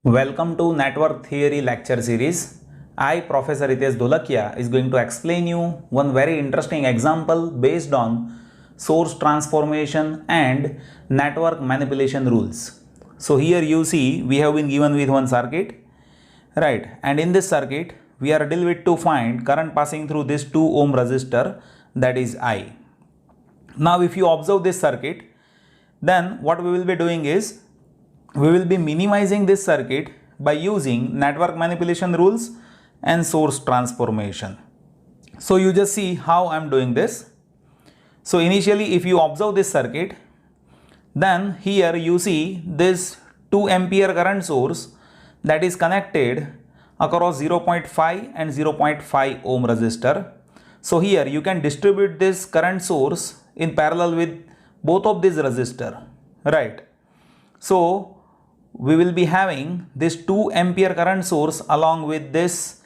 Welcome to Network Theory lecture series. I, Professor Hitesh Dholakia, is going to explain you one very interesting example based on source transformation and network manipulation rules. So here you see we have been given with one circuit, right? And in this circuit we are deal with to find current passing through this 2 ohm resistor, that is I. Now if you observe this circuit, then what we will be doing is we will be minimizing this circuit by using network manipulation rules and source transformation. So you just see how I am doing this. So initially if you observe this circuit, then here you see this 2 ampere current source that is connected across 0.5 and 0.5 ohm resistor. So here you can distribute this current source in parallel with both of these resistor, right? So we will be having this 2 ampere current source along with this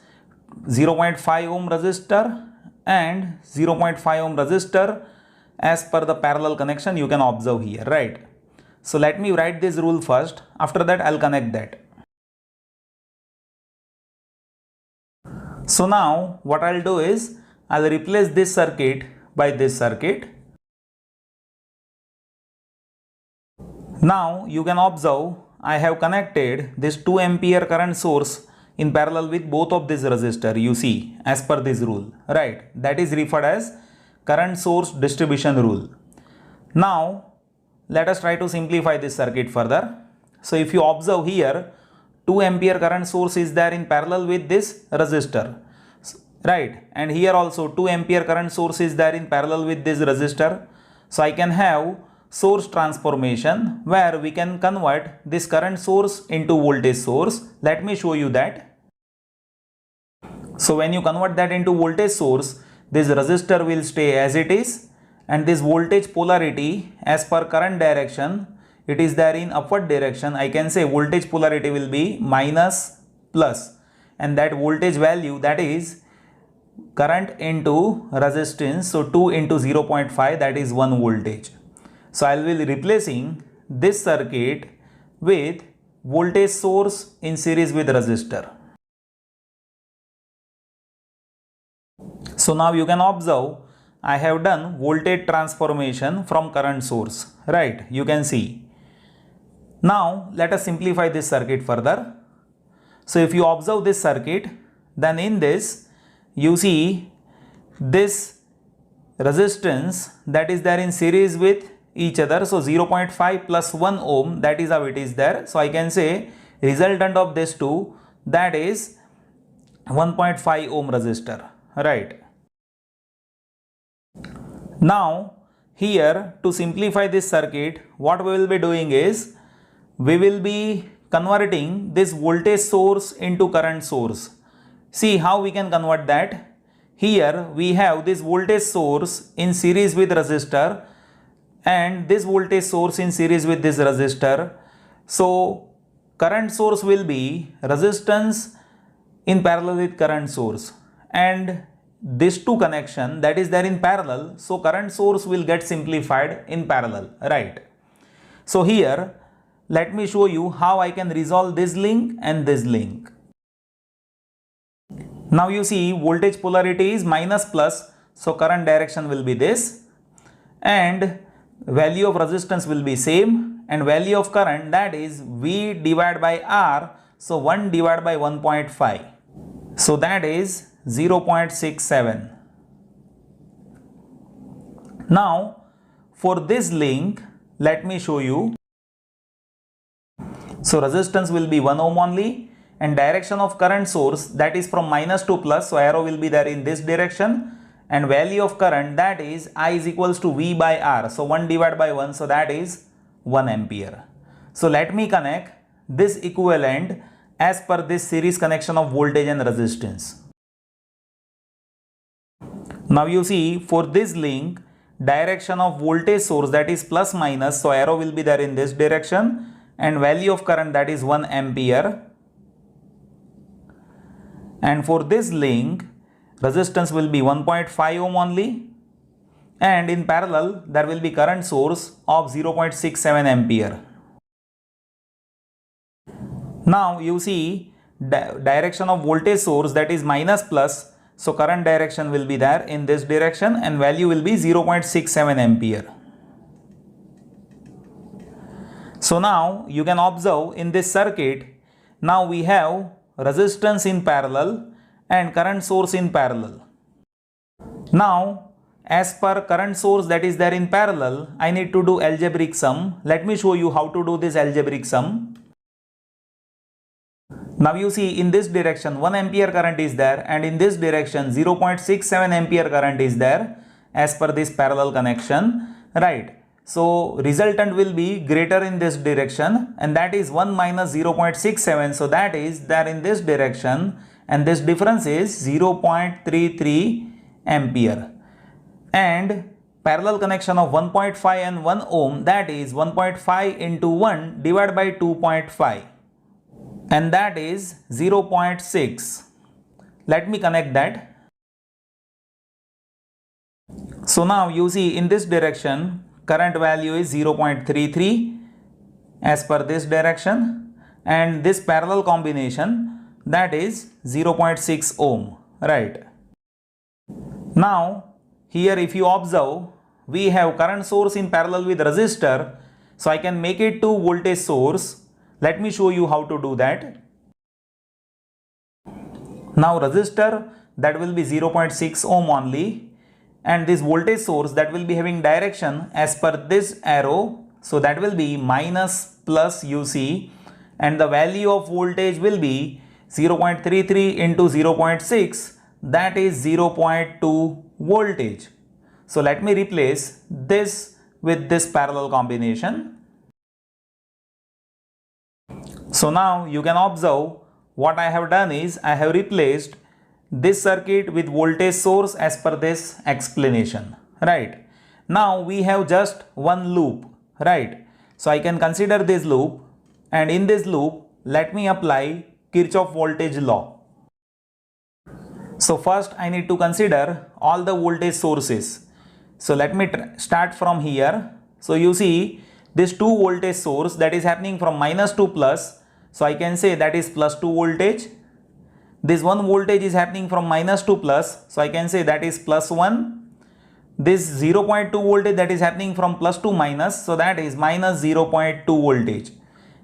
0.5 ohm resistor and 0.5 ohm resistor as per the parallel connection you can observe here, right? So let me write this rule first, after that I'll connect that. So now what I'll do is I'll replace this circuit by this circuit. Now you can observe I have connected this 2 ampere current source in parallel with both of these resistor, you see, as per this rule, right? That is referred as current source distribution rule. Now let us try to simplify this circuit further. So if you observe here, 2 ampere current source is there in parallel with this resistor, right? And here also 2 ampere current source is there in parallel with this resistor. So I can have source transformation where we can convert this current source into voltage source. Let me show you that. So when you convert that into voltage source, this resistor will stay as it is, and this voltage polarity as per current direction, it is there in upward direction. I can say voltage polarity will be minus plus, and that voltage value, that is current into resistance, so 2 into 0.5, that is 1 voltage. So I will be replacing this circuit with voltage source in series with resistor. So now you can observe I have done voltage transformation from current source, right? You can see. Now let us simplify this circuit further. So if you observe this circuit, then in this you see this resistance that is there in series with each other. So 0.5 plus 1 ohm, that is how it is there. So I can say resultant of this two, that is 1.5 ohm resistor, right? Now here to simplify this circuit, what we will be doing is we will be converting this voltage source into current source. See how we can convert that. Here we have this voltage source in series with resistor and this voltage source in series with this resistor. So current source will be resistance in parallel with current source, and this two connection that is there in parallel, so current source will get simplified in parallel, right? So here let me show you how I can resolve this link and this link. Now you see voltage polarity is minus plus, so current direction will be this, and value of resistance will be same, and value of current, that is V divided by R, so 1 divided by 1.5, so that is 0.67. Now for this link let me show you. So resistance will be 1 ohm only, and direction of current source, that is from minus to plus, so arrow will be there in this direction, and value of current, that is I is equals to V by R, so 1 divided by 1, so that is 1 ampere. So let me connect this equivalent as per this series connection of voltage and resistance. Now you see for this link, direction of voltage source, that is plus minus, so arrow will be there in this direction, and value of current, that is 1 ampere. And for this link, resistance will be 1.5 ohm only, and in parallel there will be current source of 0.67 ampere. Now you see direction of voltage source, that is minus plus. So current direction will be there in this direction and value will be 0.67 ampere. So now you can observe in this circuit, now we have resistance in parallel and current source in parallel. Now as per current source that is there in parallel, I need to do algebraic sum. Let me show you how to do this algebraic sum. Now you see in this direction 1 ampere current is there and in this direction 0.67 ampere current is there as per this parallel connection, right? So resultant will be greater in this direction and that is 1 minus 0.67, so that is there in this direction and this difference is 0.33 ampere. And parallel connection of 1.5 and 1 ohm, that is 1.5 into 1 divided by 2.5. And that is 0.6. Let me connect that. So now you see in this direction current value is 0.33 as per this direction and this parallel combination, that is 0.6 ohm, right? Now here if you observe, we have current source in parallel with resistor, so I can make it to voltage source. Let me show you how to do that. Now resistor, that will be 0.6 ohm only, and this voltage source that will be having direction as per this arrow, so that will be minus plus you see, and the value of voltage will be 0.33 into 0.6, that is 0.2 voltage. So let me replace this with this parallel combination. So now you can observe what I have done is I have replaced this circuit with voltage source as per this explanation, right? Now we have just one loop, right? So I can consider this loop and in this loop let me apply Kirchhoff voltage law. So first I need to consider all the voltage sources. So let me start from here. So you see this 2 voltage source that is happening from minus to plus. So I can say that is plus 2 voltage. This 1 voltage is happening from minus to plus. So I can say that is plus 1. This 0.2 voltage that is happening from plus to minus. So that is minus 0.2 voltage.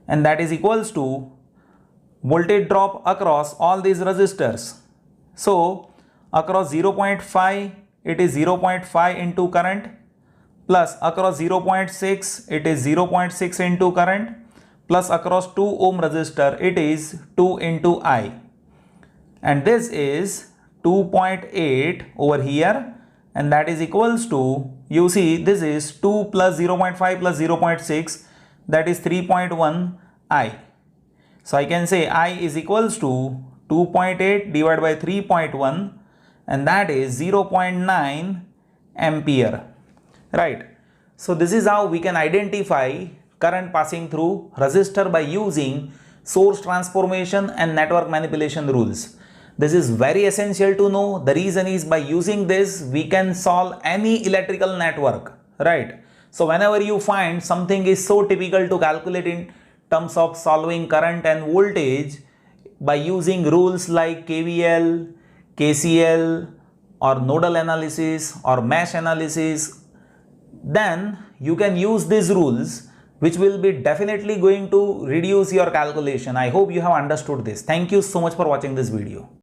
And that is equals to voltage drop across all these resistors. So across 0.5 it is 0.5 into current, plus across 0.6 it is 0.6 into current, plus across 2 ohm resistor it is 2 into I, and this is 2.8 over here, and that is equals to, you see this is 2 plus 0.5 plus 0.6, that is 3.1 I. So I can say I is equals to 2.8 divided by 3.1, and that is 0.9 ampere, right? So this is how we can identify current passing through resistor by using source transformation and network manipulation rules. This is very essential to know. The reason is by using this we can solve any electrical network, right? So whenever you find something is so typical to calculate in terms of solving current and voltage by using rules like KVL, KCL or nodal analysis or mesh analysis, then you can use these rules, which will be definitely going to reduce your calculation. I hope you have understood this. Thank you so much for watching this video.